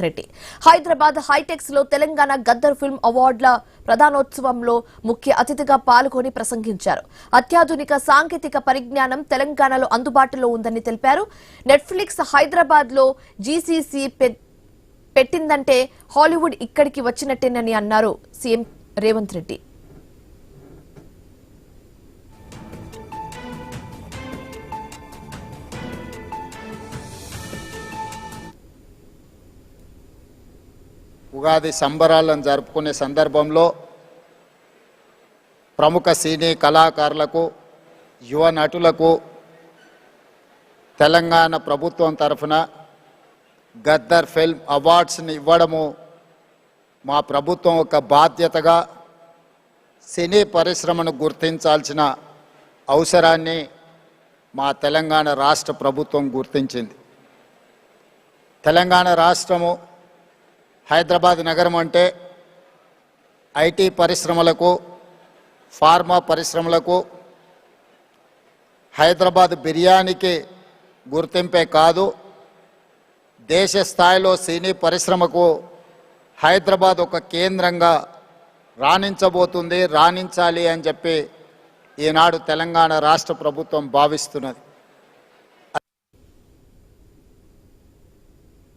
రెడ్డి హైదరాబాద్ హైటెక్స్ లో తెలంగాణ గద్దర్ ఫిల్మ్ అవార్డుల ప్రధానోత్సవంలో ముఖ్య అతిథిగా పాల్గొని ప్రసంగించారు. అత్యాధునిక సాంకేతిక పరిజ్ఞానం తెలంగాణలో అందుబాటులో ఉందని తెలిపారు. నెట్ఫ్లిక్స్ హైదరాబాద్ లో జీసీసీ పెట్టిందంటే హాలీవుడ్ ఇక్కడికి వచ్చినట్టేనని అన్నారు సీఎం రేవంత్ రెడ్డి. ఉగాది సంబరాలను జరుపుకునే సందర్భంలో ప్రముఖ సినీ కళాకారులకు యువ నటులకు తెలంగాణ ప్రభుత్వం తరఫున గద్దర్ ఫిల్మ్ అవార్డ్స్ని ఇవ్వడము మా ప్రభుత్వం ఒక బాధ్యతగా సినీ పరిశ్రమను గుర్తించాల్సిన అవసరాన్ని మా తెలంగాణ రాష్ట్ర ప్రభుత్వం గుర్తించింది. తెలంగాణ రాష్ట్రము హైదరాబాద్ నగరం అంటే ఐటీ పరిశ్రమలకు, ఫార్మా పరిశ్రమలకు, హైదరాబాద్ బిర్యానీకి గుర్తింపే కాదు, దేశ స్థాయిలో సినీ పరిశ్రమకు హైదరాబాద్ ఒక కేంద్రంగా రాణించబోతుంది, రాణించాలి అని చెప్పి ఈనాడు తెలంగాణ రాష్ట్ర ప్రభుత్వం భావిస్తున్నది.